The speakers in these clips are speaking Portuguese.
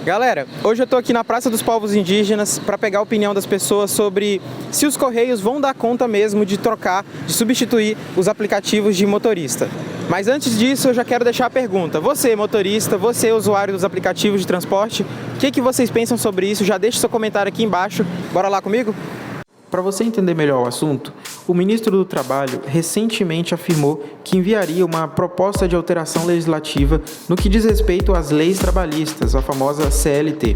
Galera, hoje eu estou aqui na Praça dos Povos Indígenas para pegar a opinião das pessoas sobre se os Correios vão dar conta mesmo de trocar, de substituir os aplicativos de motorista. Mas antes disso, eu já quero deixar a pergunta. Você, motorista, você, usuário dos aplicativos de transporte, o que vocês pensam sobre isso? Já deixe seu comentário aqui embaixo. Bora lá comigo? Para você entender melhor o assunto, o ministro do Trabalho recentemente afirmou que enviaria uma proposta de alteração legislativa no que diz respeito às leis trabalhistas, a famosa CLT.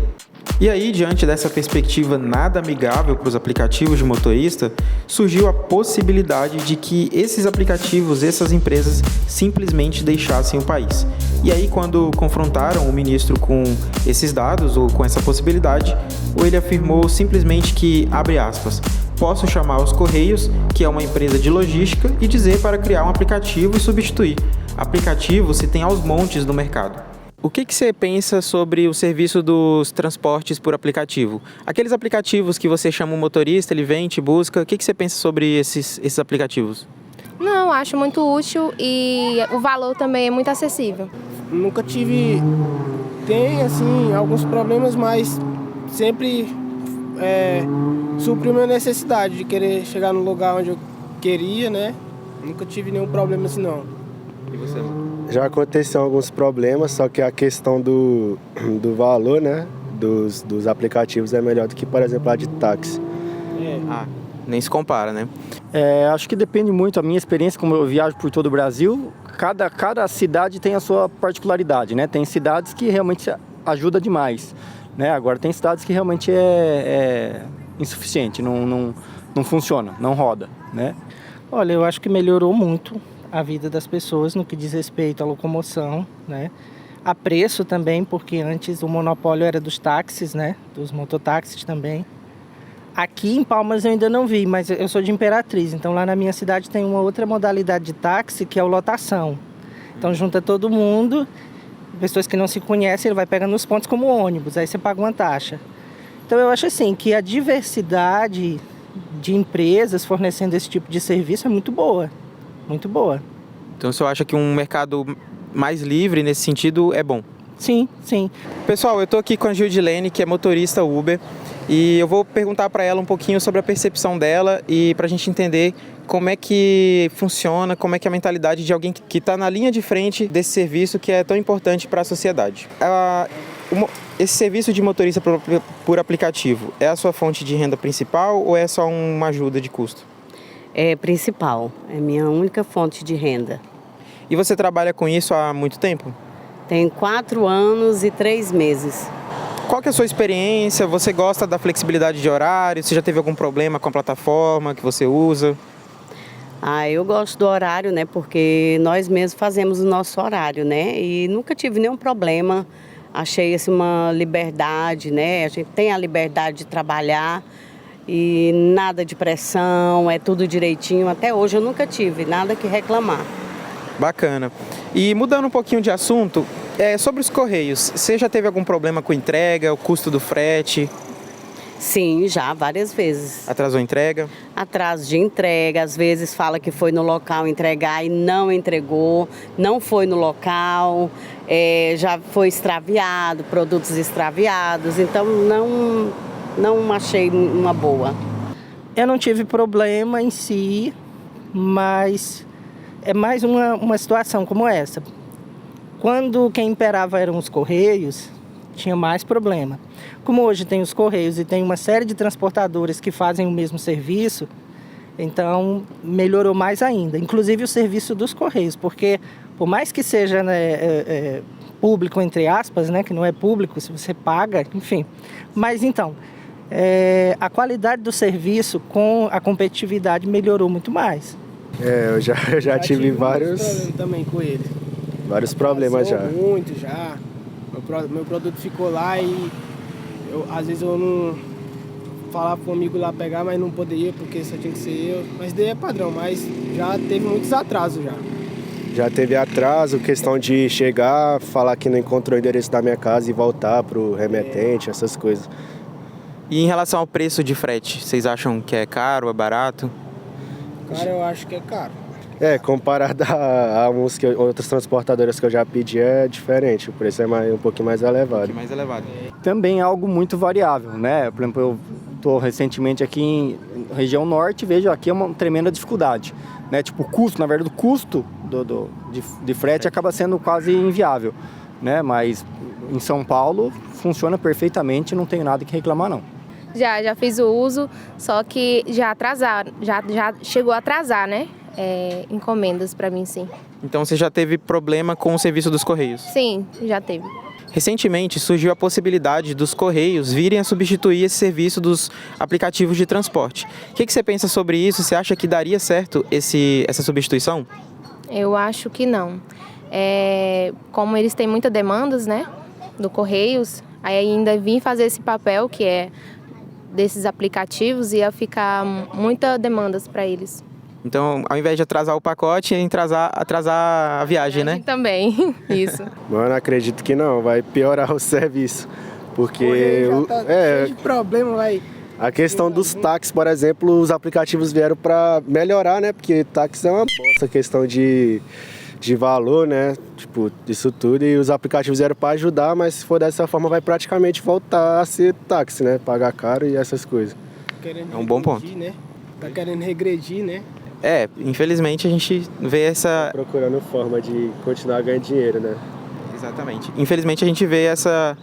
E aí, diante dessa perspectiva nada amigável para os aplicativos de motorista, surgiu a possibilidade de que esses aplicativos, essas empresas, simplesmente deixassem o país. E aí, quando confrontaram o ministro com esses dados ou com essa possibilidade, ele afirmou simplesmente que, abre aspas, posso chamar os Correios, que é uma empresa de logística, e dizer para criar um aplicativo e substituir. Aplicativo se tem aos montes no mercado. O que você pensa sobre o serviço dos transportes por aplicativo? Aqueles aplicativos que você chama um motorista, ele vem, te busca, o que você pensa sobre esses aplicativos? Não, acho muito útil e o valor também é muito acessível. Nunca tive... Tem, assim, alguns problemas, mas sempre supriu minha necessidade de querer chegar no lugar onde eu queria, né? Nunca tive nenhum problema assim, não. E você? Já aconteceu alguns problemas, só que a questão do valor, né, dos aplicativos é melhor do que, por exemplo, a de táxi. Nem se compara, né? Acho que depende muito, a minha experiência, como eu viajo por todo o Brasil, cada cidade tem a sua particularidade, né? Tem cidades que realmente ajuda demais, né? Agora tem cidades que realmente é insuficiente, não funciona, não roda, né? Olha, eu acho que melhorou muito a vida das pessoas no que diz respeito à locomoção, né? A preço também, porque antes o monopólio era dos táxis, né? Dos mototáxis também. Aqui em Palmas eu ainda não vi, mas eu sou de Imperatriz, então lá na minha cidade tem uma outra modalidade de táxi que é o lotação. Então junta todo mundo, pessoas que não se conhecem, ele vai pegando os pontos como ônibus, aí você paga uma taxa. Então eu acho assim que a diversidade de empresas fornecendo esse tipo de serviço é muito boa. Muito boa. Então você acha que um mercado mais livre nesse sentido é bom? Sim, sim. Pessoal, eu estou aqui com a Gildilene, que é motorista Uber, e eu vou perguntar para ela um pouquinho sobre a percepção dela e para a gente entender como é que funciona, como é que é a mentalidade de alguém que está na linha de frente desse serviço que é tão importante para a sociedade. Esse serviço de motorista por aplicativo é a sua fonte de renda principal ou é só uma ajuda de custo? É principal, é minha única fonte de renda. E você trabalha com isso há muito tempo? Tem 4 anos e 3 meses. Qual que é a sua experiência? Você gosta da flexibilidade de horário? Você já teve algum problema com a plataforma que você usa? Eu gosto do horário, né? Porque nós mesmos fazemos o nosso horário, né? E nunca tive nenhum problema. Achei assim, uma liberdade, né? A gente tem a liberdade de trabalhar. E nada de pressão, é tudo direitinho. Até hoje eu nunca tive nada que reclamar. Bacana. E mudando um pouquinho de assunto, sobre os Correios, você já teve algum problema com entrega, o custo do frete? Sim, já, várias vezes. Atrasou a entrega? Atraso de entrega, às vezes fala que foi no local entregar e não entregou, não foi no local, já foi extraviado, produtos extraviados, então não achei uma boa. Eu não tive problema em si, mas é mais uma situação como essa. Quando quem imperava eram os Correios, tinha mais problema. Como hoje tem os Correios e tem uma série de transportadoras que fazem o mesmo serviço, então melhorou mais ainda. Inclusive o serviço dos Correios, porque por mais que seja público, entre aspas, né, que não é público, se você paga, enfim. Mas então... a qualidade do serviço com a competitividade melhorou muito mais. Eu já tive vários problemas também com ele. Vários problemas já. Muito já. Meu produto ficou lá e às vezes eu não falava pro amigo lá pegar, mas não poderia porque só tinha que ser eu. Mas daí é padrão, mas já teve muitos atrasos já. Já teve atraso, questão de chegar, falar que não encontrou o endereço da minha casa e voltar pro remetente, essas coisas. E em relação ao preço de frete, vocês acham que é caro, é barato? Cara, eu acho que é caro. Comparado a uns outras transportadoras que eu já pedi, é diferente. O preço é um pouquinho mais elevado. Mais elevado. Também é algo muito variável, né? Por exemplo, eu estou recentemente aqui em região norte, vejo aqui é uma tremenda dificuldade, né? Tipo, o custo, na verdade, o custo de frete acaba sendo quase inviável, né? Mas em São Paulo funciona perfeitamente, não tenho nada que reclamar, não. Já fiz o uso, só que já chegou a atrasar, né? Encomendas para mim, sim. Então você já teve problema com o serviço dos Correios? Sim, já teve. Recentemente surgiu a possibilidade dos Correios virem a substituir esse serviço dos aplicativos de transporte. O que você pensa sobre isso? Você acha que daria certo essa substituição? Eu acho que não. Como eles têm muitas demandas, né, do Correios, aí ainda vir fazer esse papel que é desses aplicativos, ia ficar muitas demandas para eles. Então, ao invés de atrasar o pacote, atrasar a viagem, né? Também, isso. Mano, acredito que não, vai piorar o serviço. Porque Cheio de problema, vai. a questão dos táxis, por exemplo, os aplicativos vieram para melhorar, né? Porque táxi é uma bosta, questão de valor, né? Tipo, isso tudo. E os aplicativos vieram para ajudar, mas se for dessa forma, vai praticamente voltar a ser táxi, né? Pagar caro e essas coisas. É um bom ponto. Né? Tá querendo regredir, né? Infelizmente a gente vê essa... Procurando forma de continuar ganhando dinheiro, né? Exatamente. Infelizmente a gente vê essa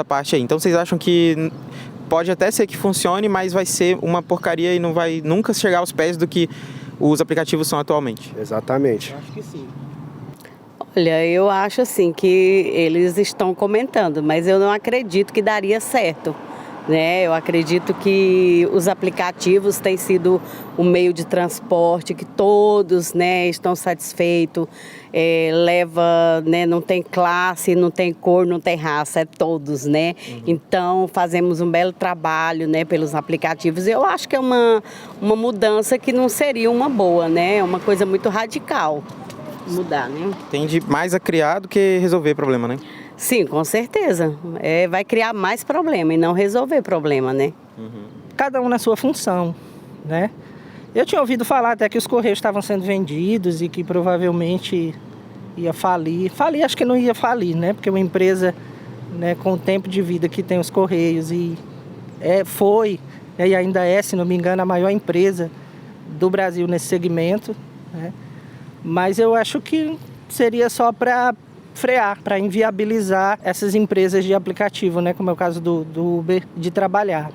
parte aí. Então vocês acham que pode até ser que funcione, mas vai ser uma porcaria e não vai nunca chegar aos pés do que os aplicativos são atualmente? Exatamente. Eu acho que sim. Olha, eu acho assim que eles estão comentando, mas eu não acredito que daria certo, né? Eu acredito que os aplicativos têm sido um meio de transporte que todos, né, estão satisfeitos, leva, né, não tem classe, não tem cor, não tem raça, é todos, né? Então fazemos um belo trabalho, né, pelos aplicativos. Eu acho que é uma mudança que não seria uma boa, né? É uma coisa muito radical mudar, né? Tende mais a criar do que resolver problema, né? Sim, com certeza. Vai criar mais problema e não resolver problema, né? Cada um na sua função, né? Eu tinha ouvido falar até que os Correios estavam sendo vendidos e que provavelmente ia falir. Falir, acho que não ia falir, né? Porque uma empresa, né, com o tempo de vida que tem os Correios e foi, né, e ainda é, se não me engano, a maior empresa do Brasil nesse segmento, né? Mas eu acho que seria só para frear, para inviabilizar essas empresas de aplicativo, né, como é o caso do Uber, de trabalhar.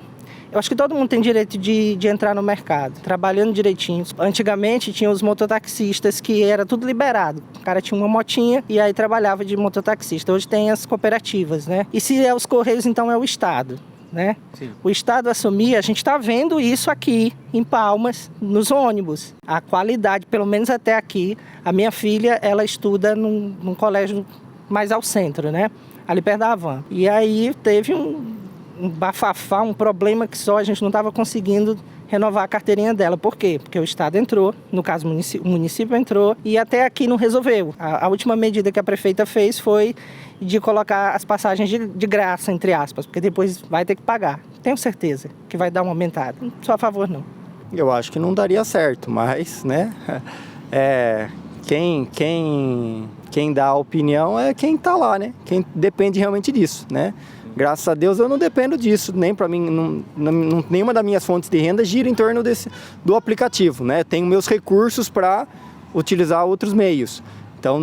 Eu acho que todo mundo tem direito de entrar no mercado, trabalhando direitinho. Antigamente tinha os mototaxistas que era tudo liberado. O cara tinha uma motinha e aí trabalhava de mototaxista. Hoje tem as cooperativas, né? E se é os Correios, então é o Estado, né? Sim. O Estado assumir, a gente está vendo isso aqui em Palmas, nos ônibus. A qualidade, pelo menos até aqui, a minha filha, ela estuda num colégio mais ao centro, né? Ali perto da Havan. E aí teve um bafafá, um problema que só a gente não estava conseguindo renovar a carteirinha dela. Por quê? Porque o Estado entrou, no caso o município entrou e até aqui não resolveu. A última medida que a prefeita fez foi de colocar as passagens de graça, entre aspas, porque depois vai ter que pagar. Tenho certeza que vai dar uma aumentada. Não sou a favor, não. Eu acho que não daria certo, mas, né, quem dá a opinião é quem está lá, né? Quem depende realmente disso, né? Graças a Deus eu não dependo disso, nem para mim, nenhuma das minhas fontes de renda gira em torno do aplicativo, né? Tenho meus recursos para utilizar outros meios. Então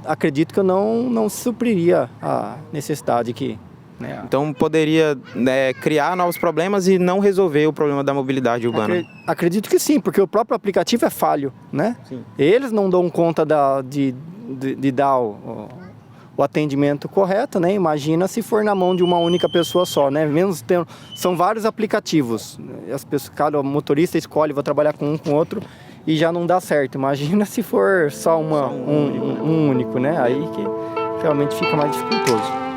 acredito que eu não supriria a necessidade que... né? Então poderia, né, criar novos problemas e não resolver o problema da mobilidade urbana. Acredito que sim, porque o próprio aplicativo é falho, né? Sim. Eles não dão conta de dar o atendimento correto, né? Imagina se for na mão de uma única pessoa só, né? Mesmo são vários aplicativos, cada motorista escolhe, vou trabalhar com um, com outro e já não dá certo. Imagina se for só um único, né? Aí que realmente fica mais dificultoso.